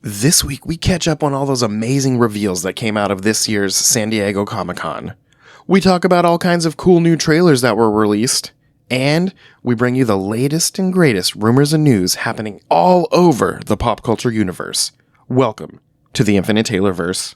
This week, we catch up on all those amazing reveals that came out of this year's San Diego Comicon. We talk about all kinds of cool new trailers that were released, and we bring you the latest and greatest rumors and news happening all over the pop culture universe. Welcome to the Infinite Taylorverse.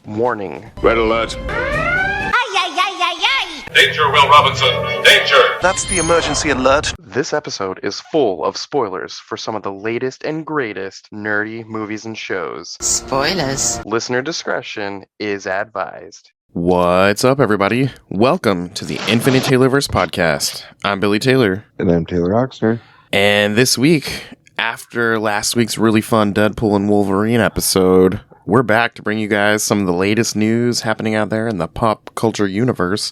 Warning. Red alert. Ay, ay, ay, ay, ay! Danger, Will Robinson. Danger! That's the emergency alert. This episode is full of spoilers for some of the latest and greatest nerdy movies and shows. Spoilers. Listener discretion is advised. What's up, everybody? Welcome to the Infinite Taylorverse podcast. I'm Billy Taylor. And I'm Taylor Oxner. And this week, after last week's really fun Deadpool and Wolverine episode, we're back to bring you guys some of the latest news happening out there in the pop culture universe.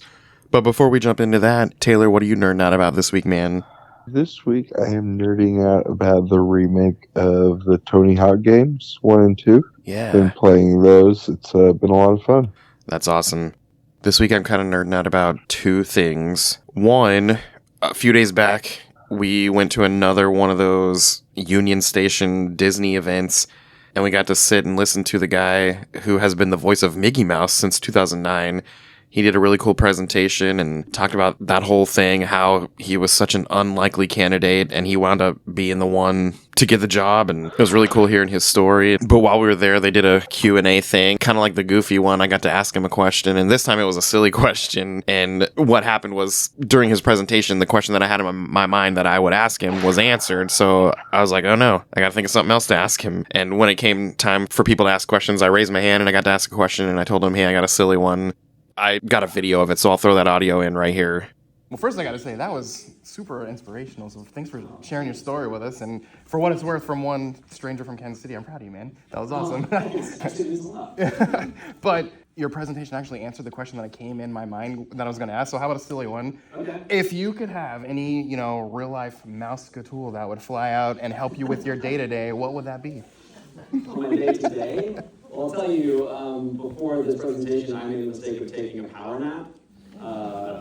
But before we jump into that, Taylor, what are you nerding out about this week, man? This week I am nerding out about the remake of the Tony Hawk games, 1 and 2. Yeah. Been playing those. It's been a lot of fun. That's awesome. This week I'm kind of nerding out about two things. One, a few days back, we went to another one of those Union Station Disney events, and we got to sit and listen to the guy who has been the voice of Mickey Mouse since 2009. He did a really cool presentation and talked about that whole thing, how he was such an unlikely candidate and he wound up being the one to get the job. And it was really cool hearing his story. But while we were there, they did a Q&A thing, kind of like the Goofy one. I got to ask him a question, and this time it was a silly question. And what happened was, during his presentation, the question that I had in my mind that I would ask him was answered. So I was like, oh no, I got to think of something else to ask him. And when it came time for people to ask questions, I raised my hand and I got to ask a question, and I told him, hey, I got a silly one. I got a video of it, so I'll throw that audio in right here. Well, first I got to say, that was super inspirational, so thanks for sharing your story with us, and for what it's worth, from one stranger from Kansas City, I'm proud of you, man. That was awesome. But your presentation actually answered the question that I came in my mind that I was going to ask, so how about a silly one? Okay. If you could have any, real-life mouse tool that would fly out and help you with your day-to-day, what would that be? On my day-to-day? Well, I'll tell you, before this presentation, I made the mistake of taking a power nap.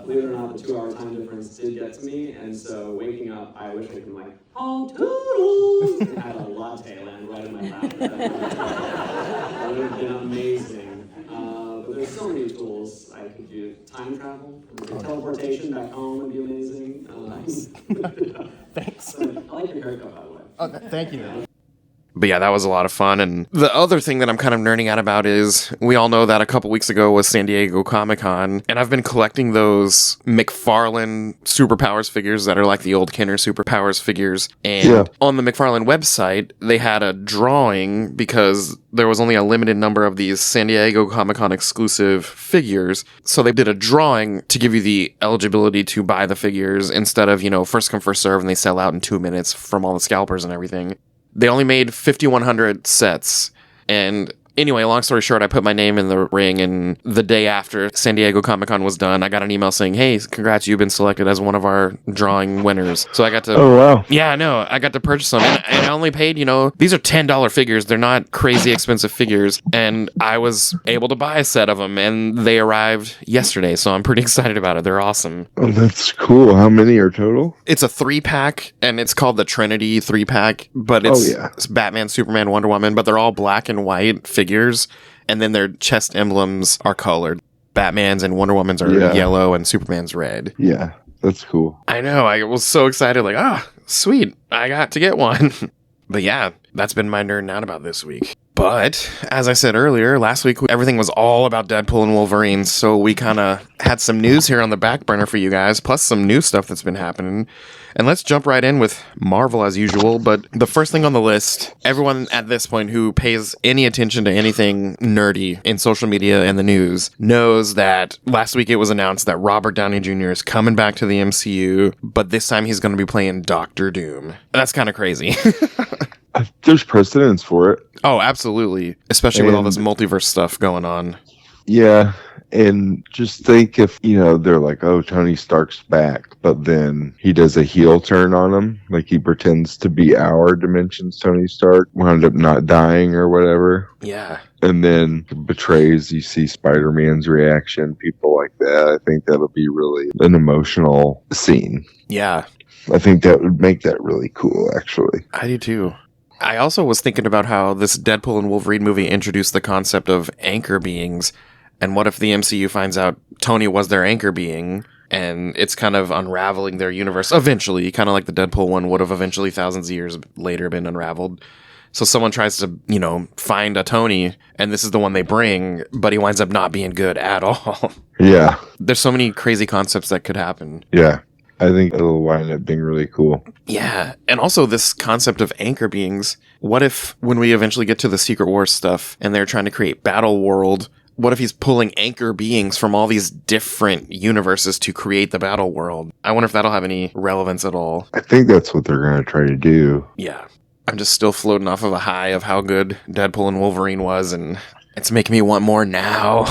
Believe it or not, the 2-hour time difference did get to me, and so waking up, I wish I could like, oh, toodles! And had a latte land right in my lap. That would have been amazing. But there's so many tools I could do. Time travel, teleportation back home would be amazing. Nice. Thanks. I like your haircut, by the way. Oh, thank you. But yeah, that was a lot of fun. And the other thing that I'm kind of nerding out about is, we all know that a couple weeks ago was San Diego Comicon, and I've been collecting those McFarlane Superpowers figures that are like the old Kenner Superpowers figures. And on the McFarlane website, they had a drawing because there was only a limited number of these San Diego Comicon exclusive figures. So they did a drawing to give you the eligibility to buy the figures instead of, first come, first serve, and they sell out in 2 minutes from all the scalpers and everything. They only made 5,100 sets, and anyway, long story short, I put my name in the ring, and the day after San Diego Comicon was done, I got an email saying, hey, congrats, you've been selected as one of our drawing winners. So I got to... Oh, wow. Yeah, I know. I got to purchase them, and I only paid, these are $10 figures. They're not crazy expensive figures, and I was able to buy a set of them, and they arrived yesterday, so I'm pretty excited about it. They're awesome. Oh, that's cool. How many are total? It's a 3-pack, and it's called the Trinity 3-pack, but it's Batman, Superman, Wonder Woman, but they're all black and white figures, and then their chest emblems are colored. Batman's and Wonder Woman's are yellow, and Superman's red. Yeah, that's cool. I know, I was so excited, like, sweet, I got to get one. But yeah, that's been my nerding out about this week. But, as I said earlier, last week everything was all about Deadpool and Wolverine, so we kind of had some news here on the back burner for you guys, plus some new stuff that's been happening. And let's jump right in with Marvel as usual, but the first thing on the list, everyone at this point who pays any attention to anything nerdy in social media and the news knows that last week it was announced that Robert Downey Jr. is coming back to the MCU, but this time he's going to be playing Doctor Doom. That's kind of crazy. There's precedence for it. Oh, absolutely. Especially with all this And- multiverse stuff going on. Yeah, and just think if, they're like, oh, Tony Stark's back, but then he does a heel turn on him, like he pretends to be our dimension's Tony Stark, wound up not dying or whatever, Yeah. and then betrays, you see Spider-Man's reaction, people like that. I think that'll be really an emotional scene. Yeah. I think that would make that really cool, actually. I do too. I also was thinking about how this Deadpool and Wolverine movie introduced the concept of anchor beings. And what if the MCU finds out Tony was their anchor being, and it's kind of unraveling their universe eventually, kind of like the Deadpool one would have eventually thousands of years later been unraveled. So someone tries to, find a Tony, and this is the one they bring, but he winds up not being good at all. Yeah. There's so many crazy concepts that could happen. Yeah. I think it'll wind up being really cool. Yeah. And also this concept of anchor beings. What if when we eventually get to the Secret Wars stuff and they're trying to create Battle World, what if he's pulling anchor beings from all these different universes to create the Battle World? I wonder if that'll have any relevance at all. I think that's what they're going to try to do. Yeah. I'm just still floating off of a high of how good Deadpool and Wolverine was, and it's making me want more now.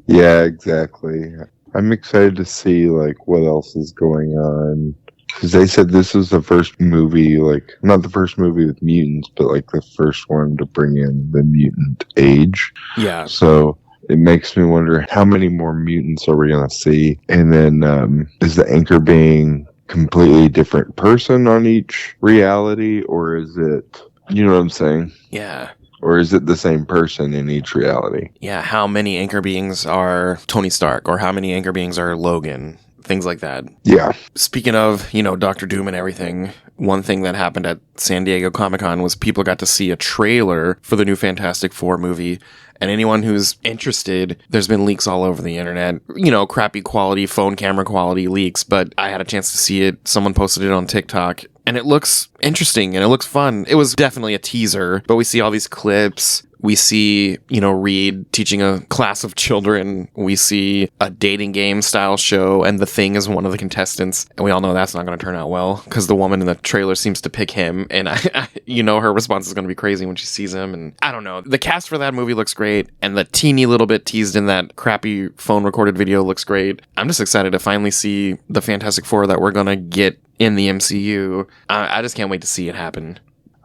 Yeah, exactly. I'm excited to see, what else is going on. Because they said this is the first movie, not the first movie with mutants, but, the first one to bring in the mutant age. Yeah. So it makes me wonder how many more mutants are we going to see? And then is the anchor being completely different person on each reality? Or is it, you know what I'm saying? Yeah. Or is it the same person in each reality? Yeah, how many anchor beings are Tony Stark, or how many anchor beings are Logan? Things like that. Yeah. Speaking of, Doctor Doom and everything, one thing that happened at San Diego Comicon was people got to see a trailer for the new Fantastic Four movie. And anyone who's interested, there's been leaks all over the internet. Crappy quality, phone camera quality leaks, but I had a chance to see it. Someone posted it on TikTok. And it looks interesting and it looks fun. It was definitely a teaser, but we see all these clips. We see, Reed teaching a class of children. We see a dating game style show, and The Thing is one of the contestants. And we all know that's not going to turn out well because the woman in the trailer seems to pick him. And, her response is going to be crazy when she sees him. And I don't know. The cast for that movie looks great. And the teeny little bit teased in that crappy phone recorded video looks great. I'm just excited to finally see the Fantastic Four that we're going to get in the MCU. I just can't wait to see it happen.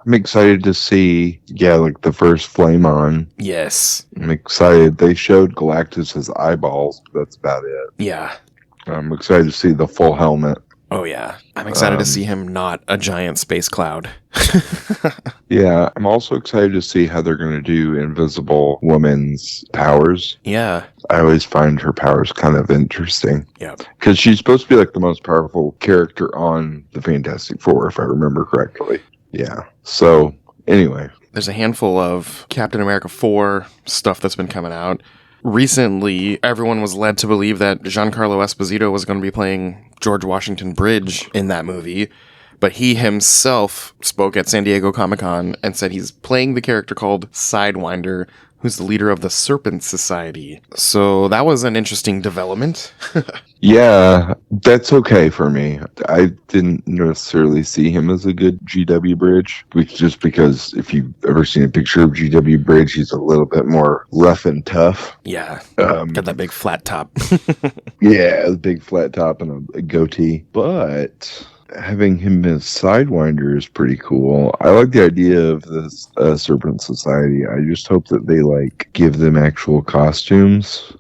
I'm excited to see, the first Flame On. Yes. I'm excited. They showed Galactus's eyeballs, but that's about it. Yeah. I'm excited to see the full helmet. Oh, yeah. I'm excited to see him not a giant space cloud. Yeah, I'm also excited to see how they're going to do Invisible Woman's powers. Yeah. I always find her powers kind of interesting. Yeah. Because she's supposed to be the most powerful character on the Fantastic Four, if I remember correctly. Yeah. So, anyway. There's a handful of Captain America 4 stuff that's been coming out. Recently, everyone was led to believe that Giancarlo Esposito was going to be playing George Washington Bridge in that movie. But he himself spoke at San Diego Comicon and said he's playing the character called Sidewinder, who's the leader of the Serpent Society. So that was an interesting development. Yeah, that's okay for me. I didn't necessarily see him as a good GW Bridge, just because if you've ever seen a picture of GW Bridge, he's a little bit more rough and tough. Yeah, got that big flat top. Yeah, a big flat top and a goatee. But having him as Sidewinder is pretty cool. I like the idea of this Serpent Society. I just hope that they give them actual costumes.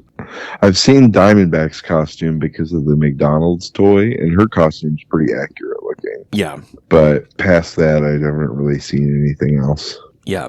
I've seen Diamondback's costume because of the McDonald's toy, and her costume's pretty accurate looking. Yeah. But past that, I haven't really seen anything else. Yeah.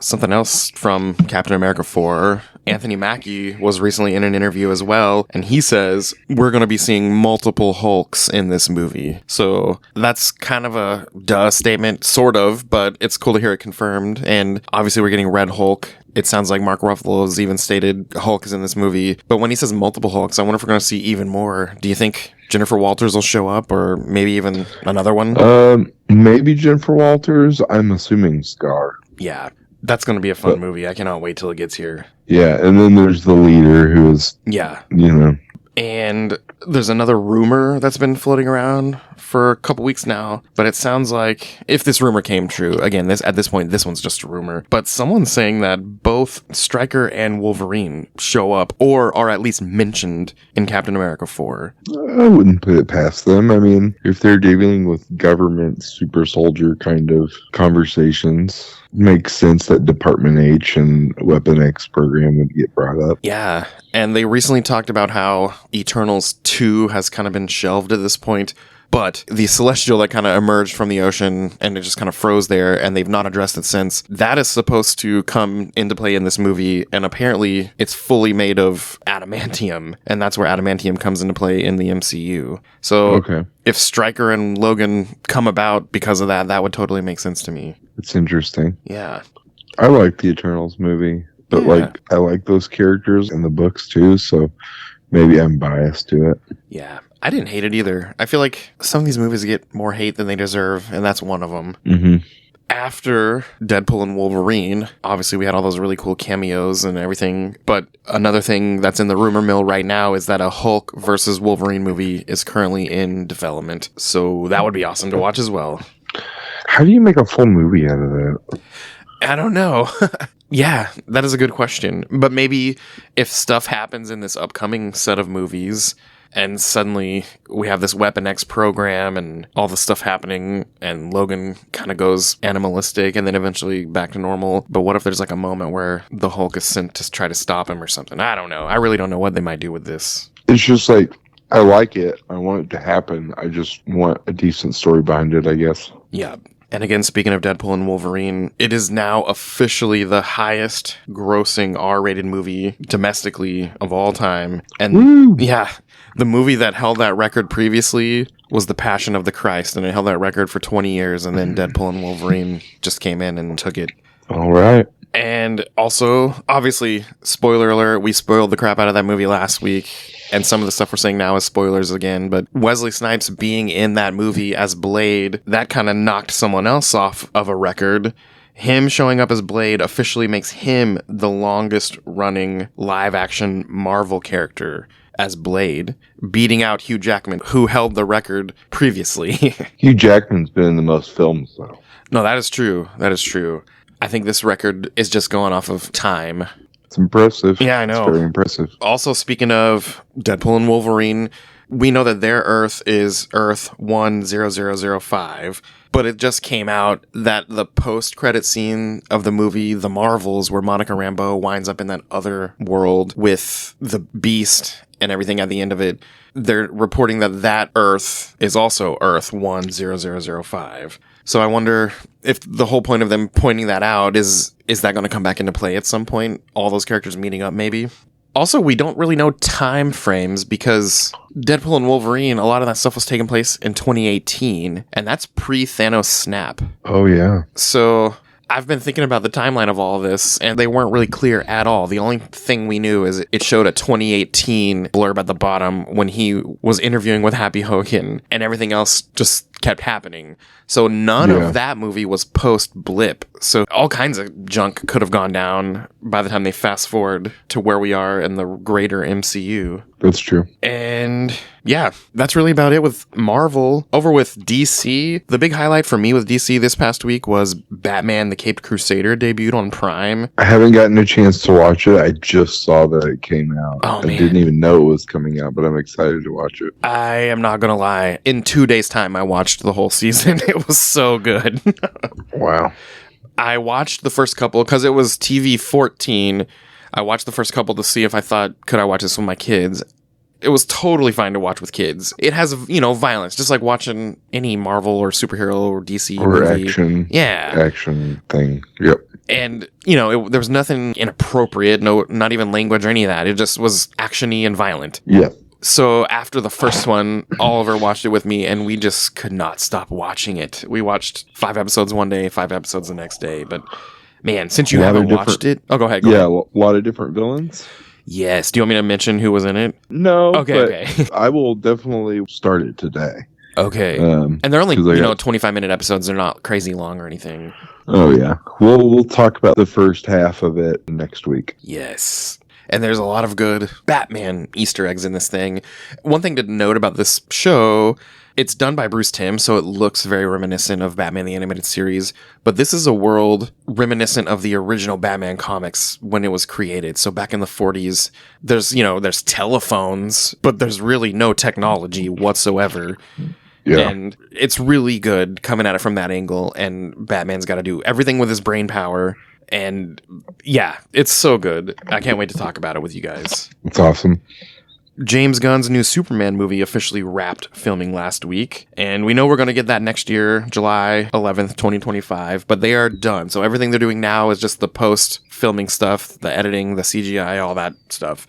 Something else from Captain America 4, Anthony Mackie was recently in an interview as well, and he says, we're going to be seeing multiple Hulks in this movie. So that's kind of a duh statement, sort of, but it's cool to hear it confirmed. And obviously we're getting Red Hulk. It sounds like Mark Ruffalo has even stated Hulk is in this movie. But when he says multiple Hulks, I wonder if we're going to see even more. Do you think Jennifer Walters will show up, or maybe even another one? Maybe Jennifer Walters. I'm assuming Scar. Yeah. That's going to be a fun movie. I cannot wait till it gets here. Yeah, and then there's the leader who is, And there's another rumor that's been floating around for a couple weeks now, but it sounds like if this rumor came true, again, at this point, this one's just a rumor, but someone's saying that both Stryker and Wolverine show up or are at least mentioned in Captain America 4. I wouldn't put it past them. I mean, if they're dealing with government super soldier kind of conversations, makes sense that Department H and Weapon X program would get brought up. Yeah, and they recently talked about how Eternals 2 has kind of been shelved at this point, but the Celestial that kind of emerged from the ocean and it just kind of froze there, and they've not addressed it since, that is supposed to come into play in this movie, and apparently it's fully made of adamantium, and that's where adamantium comes into play in the MCU. So if Stryker and Logan come about because of that, that would totally make sense to me. It's interesting. Yeah. I like the Eternals movie, but I like those characters in the books too, so maybe I'm biased to it. Yeah. I didn't hate it either. I feel like some of these movies get more hate than they deserve, and that's one of them. Mm-hmm. After Deadpool and Wolverine, obviously we had all those really cool cameos and everything, but another thing that's in the rumor mill right now is that a Hulk versus Wolverine movie is currently in development, so that would be awesome to watch as well. How do you make a full movie out of that? I don't know. Yeah, that is a good question. But maybe if stuff happens in this upcoming set of movies, and suddenly we have this Weapon X program and all the stuff happening, and Logan kind of goes animalistic and then eventually back to normal. But what if there's like a moment where the Hulk is sent to try to stop him or something? I don't know. I really don't know what they might do with this. It's just like, I like it. I want it to happen. I just want a decent story behind it, I guess. Yeah. And again, speaking of Deadpool and Wolverine, it is now officially the highest grossing R-rated movie domestically of all time. And yeah, the movie that held that record previously was The Passion of the Christ, and it held that record for 20 years, and then Deadpool and Wolverine just came in and took it. All right. And also, obviously, spoiler alert, we spoiled the crap out of that movie last week, and some of the stuff we're saying now is spoilers again, but Wesley Snipes being in that movie as Blade, that kind of knocked someone else off of a record. Him showing up as Blade officially makes him the longest running live-action Marvel character as Blade, beating out Hugh Jackman, who held the record previously. Hugh Jackman's been in the most films, though. No, that is true. That is true. I think this record is just going off of time. It's impressive. Yeah, I know. It's very impressive. Also, speaking of Deadpool and Wolverine, we know that their Earth is Earth 10005, but it just came out that the post-credit scene of the movie The Marvels, where Monica Rambeau winds up in that other world with the Beast and everything at the end of it, they're reporting that that Earth is also Earth 10005. So I wonder if the whole point of them pointing that out is that going to come back into play at some point? All those characters meeting up, maybe? Also, we don't really know time frames because Deadpool and Wolverine, a lot of that stuff was taking place in 2018, and that's pre-Thanos snap. Oh, yeah. So I've been thinking about the timeline of all of this, and they weren't really clear at all. The only thing we knew is it showed a 2018 blurb at the bottom when he was interviewing with Happy Hogan, and everything else just kept happening. So none of that movie was post-blip. So all kinds of junk could have gone down by the time they fast forward to where we are in the greater MCU. That's true. And yeah, that's really about it with Marvel. Over with DC, the big highlight for me with DC this past week was Batman the Caped Crusader debuted on Prime. I haven't gotten a chance to watch it. I just saw that it came out. Oh, man. I didn't even know it was coming out, but I'm excited to watch it. I am not going to lie. In 2 days' time, I watched the whole season. It was so good. Wow. I watched the first couple because it was TV 14. I watched the first couple to see if I thought, could I watch this with my kids? It was totally fine to watch with kids. It has, violence, just like watching any Marvel or superhero or DC or movie. Action thing. Yep. And, there was nothing inappropriate, not even language or any of that. It just was action-y and violent. Yeah. So after the first one, Oliver watched it with me, and we just could not stop watching it. We watched 5 episodes one day, 5 episodes the next day. But, man, since you haven't watched it... Oh, go ahead. Go ahead. A lot of different villains. Yes. Do you want me to mention who was in it? No, Okay. I will definitely start it today. Okay. And they're only, 25-minute episodes. They're not crazy long or anything. Oh, yeah. We'll talk about the first half of it next week. Yes. And there's a lot of good Batman Easter eggs in this thing. One thing to note about this show, it's done by Bruce Timm, so it looks very reminiscent of Batman the Animated Series. But this is a world reminiscent of the original Batman comics when it was created. So back in the 40s, there's telephones, but there's really no technology whatsoever. Yeah. And it's really good coming at it from that angle. And Batman's got to do everything with his brain power. And yeah, it's so good. I can't wait to talk about it with you guys. It's awesome. James Gunn's new Superman movie officially wrapped filming last week, and we know we're going to get that next year, July 11th, 2025, but they are done. So everything they're doing now is just the post-filming stuff, the editing, the CGI, all that stuff.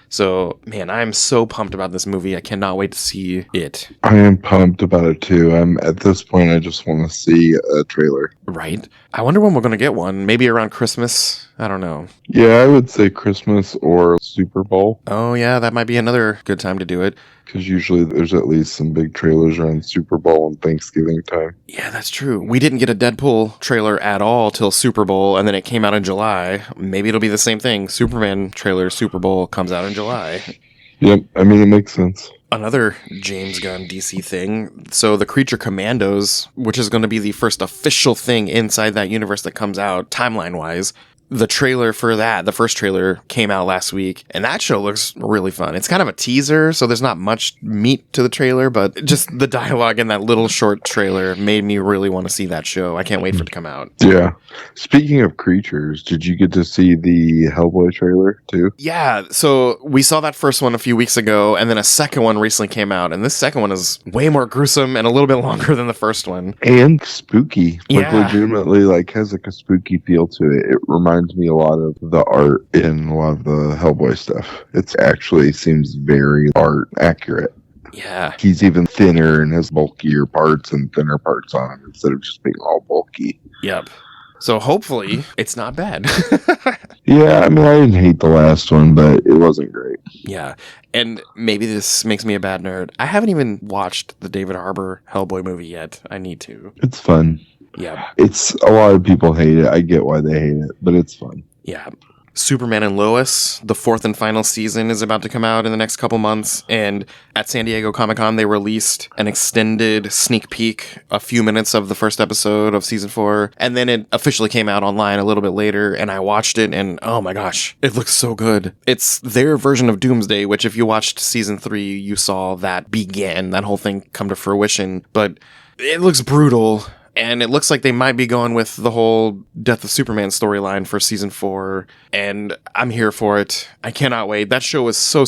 So, man, I'm so pumped about this movie. I cannot wait to see it. I am pumped about it too. At this point, I just want to see a trailer. Right? I wonder when we're going to get one. Maybe around Christmas? I don't know. Yeah, I would say Christmas or Super Bowl. Oh, yeah, that might be another good time to do it. Because usually there's at least some big trailers around Super Bowl and Thanksgiving time. Yeah, that's true. We didn't get a Deadpool trailer at all till Super Bowl, and then it came out in July. Maybe it'll be the same thing. Superman trailer, Super Bowl, comes out in July. Yep, I mean, it makes sense. Another James Gunn DC thing. So the Creature Commandos, which is going to be the first official thing inside that universe that comes out, timeline-wise, the trailer for that, the first trailer, came out last week, and that show looks really fun. It's kind of a teaser, so there's not much meat to the trailer, but just the dialogue in that little short trailer made me really want to see that show. I can't wait for it to come out. Yeah. Speaking of creatures, did you get to see the Hellboy trailer too? Yeah, so we saw that first one a few weeks ago, and then a second one recently came out, and this second one is way more gruesome and a little bit longer than the first one. And spooky. Yeah. Legitimately, has a spooky feel to it. It reminds me a lot of the art in a lot of the Hellboy stuff. It actually seems very art accurate. Yeah. He's even thinner and has bulkier parts and thinner parts on him instead of just being all bulky. Yep. So hopefully it's not bad. Yeah, I mean, I didn't hate the last one, but it wasn't great. Yeah. And maybe this makes me a bad nerd. I haven't even watched the David Harbour Hellboy movie yet. I need to. It's fun. Yeah. It's a lot of people hate it. I get why they hate it, but it's fun. Yeah. Superman and Lois, the fourth and final season, is about to come out in the next couple months. And at San Diego Comicon, they released an extended sneak peek, a few minutes of the first episode of season 4. And then it officially came out online a little bit later. And I watched it and oh my gosh, it looks so good. It's their version of Doomsday, which if you watched season 3, you saw that begin, that whole thing come to fruition. But it looks brutal. And it looks like they might be going with the whole Death of Superman storyline for season 4. And I'm here for it. I cannot wait. That show is so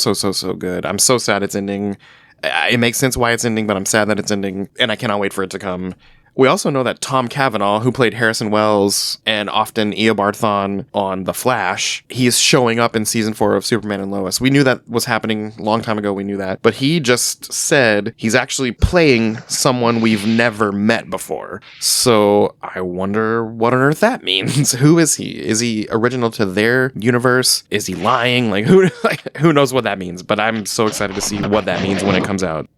good. I'm so sad it's ending. It makes sense why it's ending, but I'm sad that it's ending. And I cannot wait for it to come. We also know that Tom Cavanaugh, who played Harrison Wells and often Eobard Thawne on The Flash, he is showing up in season 4 of Superman and Lois. We knew that was happening a long time ago. We knew that. But he just said he's actually playing someone we've never met before. So I wonder what on earth that means. Who is he? Is he original to their universe? Is he lying? Who knows what that means? But I'm so excited to see what that means when it comes out.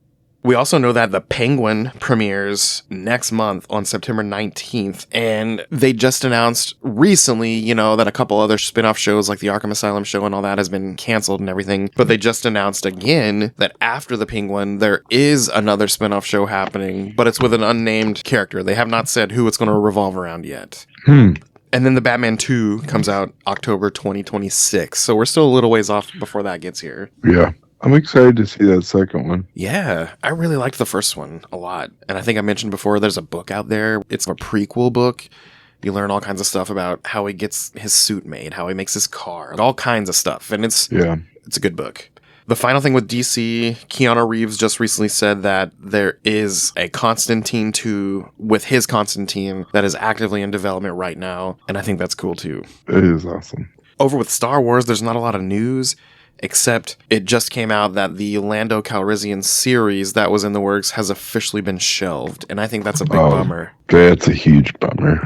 We also know that The Penguin premieres next month on September 19th, and they just announced recently, that a couple other spin-off shows like the Arkham Asylum show and all that has been canceled and everything, but they just announced again that after The Penguin, there is another spin-off show happening, but it's with an unnamed character. They have not said who it's going to revolve around yet. And then The Batman 2 comes out October 2026, so we're still a little ways off before that gets here. Yeah. I'm excited to see that second one. Yeah, I really liked the first one a lot. And I think I mentioned before, there's a book out there. It's a prequel book. You learn all kinds of stuff about how he gets his suit made, how he makes his car, all kinds of stuff. And it's a good book. The final thing with DC, Keanu Reeves just recently said that there is a Constantine 2 with his Constantine that is actively in development right now. And I think that's cool too. It is awesome. Over with Star Wars, there's not a lot of news. Except it just came out that the Lando Calrissian series that was in the works has officially been shelved. And I think that's a big bummer. That's a huge bummer.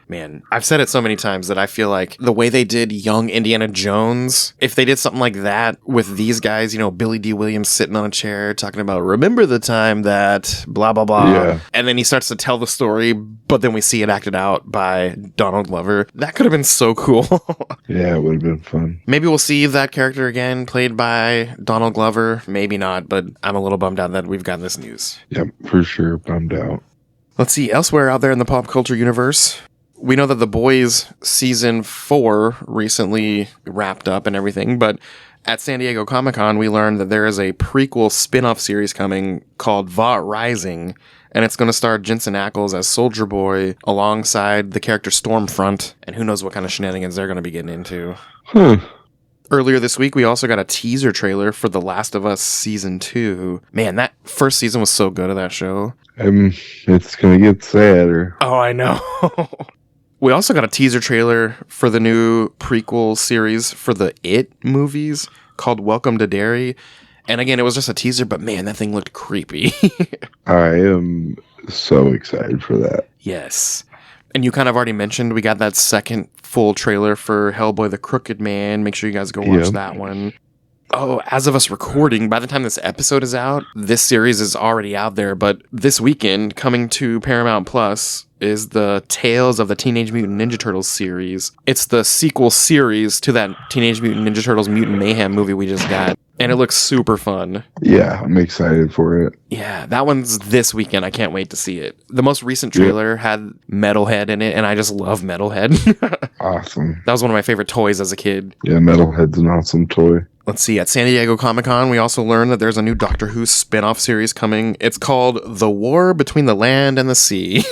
Man, I've said it so many times that I feel like the way they did young Indiana Jones, if they did something like that with these guys, Billy D. Williams sitting on a chair talking about, remember the time that blah, blah, blah. Yeah. And then he starts to tell the story, but then we see it acted out by Donald Glover. That could have been so cool. Yeah, it would have been fun. Maybe we'll see that character again played by Donald Glover. Maybe not, but I'm a little bummed out that we've got this news. Yep, for sure. Bummed out. Let's see, elsewhere out there in the pop culture universe, we know that The Boys season 4 recently wrapped up and everything, but at San Diego Comicon, we learned that there is a prequel spin-off series coming called Vought Rising, and it's going to star Jensen Ackles as Soldier Boy alongside the character Stormfront, and who knows what kind of shenanigans they're going to be getting into. Earlier this week, we also got a teaser trailer for The Last of Us Season 2. Man, that first season was so good of that show. It's going to get sadder. Oh, I know. We also got a teaser trailer for the new prequel series for the It movies called Welcome to Derry. And again, it was just a teaser, but man, that thing looked creepy. I am so excited for that. Yes. And you kind of already mentioned we got that second full trailer for Hellboy the Crooked Man. Make sure you guys go watch that one. Oh, as of us recording, by the time this episode is out, this series is already out there. But this weekend, coming to Paramount Plus, is the Tales of the Teenage Mutant Ninja Turtles series. It's the sequel series to that Teenage Mutant Ninja Turtles Mutant Mayhem movie we just got. And it looks super fun. Yeah, I'm excited for it. Yeah, that one's this weekend. I can't wait to see it. The most recent trailer had Metalhead in it, and I just love Metalhead. Awesome. That was one of my favorite toys as a kid. Yeah, Metalhead's an awesome toy. Let's see, at San Diego Comicon, we also learned that there's a new Doctor Who spin-off series coming. It's called The War Between the Land and the Sea.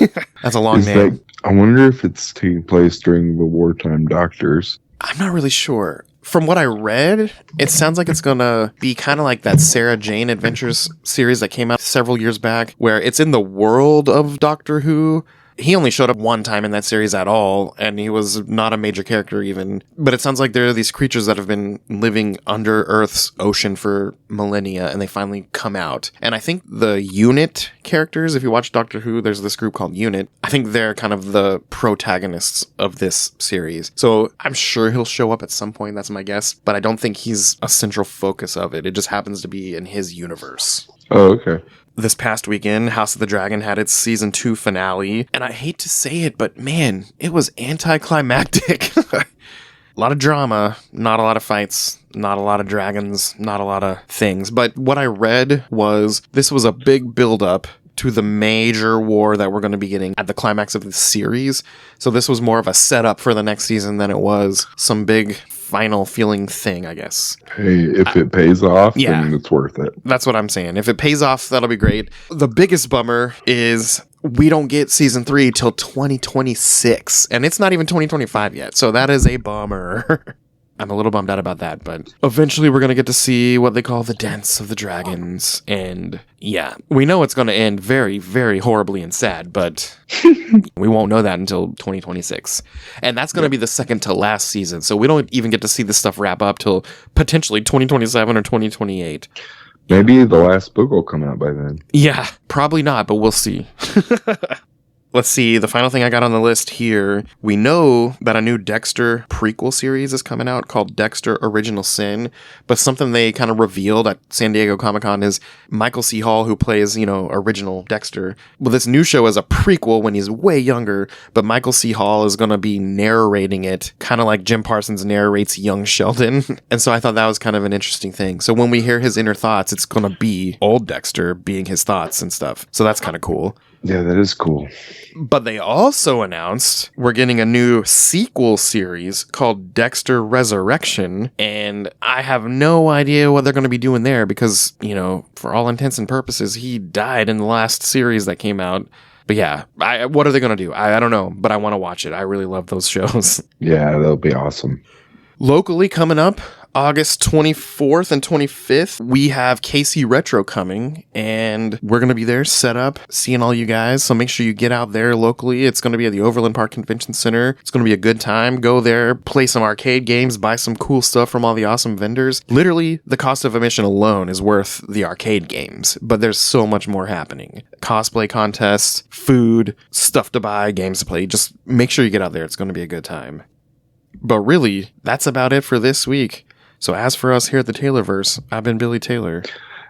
That's a long name. I wonder if it's taking place during the wartime Doctors. I'm not really sure. From what I read, it sounds like it's going to be kind of like that Sarah Jane Adventures series that came out several years back, where it's in the world of Doctor Who. He only showed up one time in that series at all, and he was not a major character even. But it sounds like there are these creatures that have been living under Earth's ocean for millennia, and they finally come out. And I think the Unit characters, if you watch Doctor Who, there's this group called Unit. I think they're kind of the protagonists of this series. So I'm sure he'll show up at some point, that's my guess. But I don't think he's a central focus of it. It just happens to be in his universe. Oh, okay. This past weekend, House of the Dragon had its season 2 finale, and I hate to say it, but man, it was anticlimactic. A lot of drama, not a lot of fights, not a lot of dragons, not a lot of things. But what I read was this was a big build-up to the major war that we're going to be getting at the climax of the series. So this was more of a setup for the next season than it was some big final feeling thing, I guess. Hey, if it pays off, then it's worth it. That's what I'm saying. If it pays off, that'll be great. The biggest bummer is we don't get season 3 till 2026, and it's not even 2025 yet, so that is a bummer. I'm a little bummed out about that, but eventually we're going to get to see what they call the Dance of the Dragons, and yeah, we know it's going to end very, very horribly and sad, but we won't know that until 2026. And that's going to be the second to last season, so we don't even get to see this stuff wrap up till potentially 2027 or 2028. Maybe the last book will come out by then. Yeah, probably not, but we'll see. Let's see, the final thing I got on the list here, we know that a new Dexter prequel series is coming out called Dexter Original Sin, but something they kind of revealed at San Diego Comicon is Michael C. Hall, who plays, original Dexter. Well, this new show is a prequel when he's way younger, but Michael C. Hall is going to be narrating it, kind of like Jim Parsons narrates Young Sheldon, and so I thought that was kind of an interesting thing. So when we hear his inner thoughts, it's going to be old Dexter being his thoughts and stuff, so that's kind of cool. Yeah, that is cool. But they also announced we're getting a new sequel series called Dexter Resurrection, and I have no idea what they're going to be doing there because, for all intents and purposes, he died in the last series that came out. But yeah, what are they going to do? I don't know, but I want to watch it. I really love those shows. Yeah, that'll be awesome. Locally coming up, August 24th and 25th, we have KC Retro coming, and we're going to be there set up, seeing all you guys. So make sure you get out there locally. It's going to be at the Overland Park Convention Center. It's going to be a good time. Go there, play some arcade games, buy some cool stuff from all the awesome vendors. Literally, the cost of admission alone is worth the arcade games, but there's so much more happening. Cosplay contests, food, stuff to buy, games to play. Just make sure you get out there. It's going to be a good time. But really, that's about it for this week. So as for us here at the Taylorverse, I've been Billy Taylor.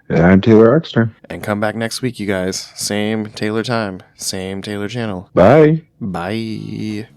And I'm Taylor Oxner. And come back next week, you guys. Same Taylor time, same Taylor channel. Bye. Bye.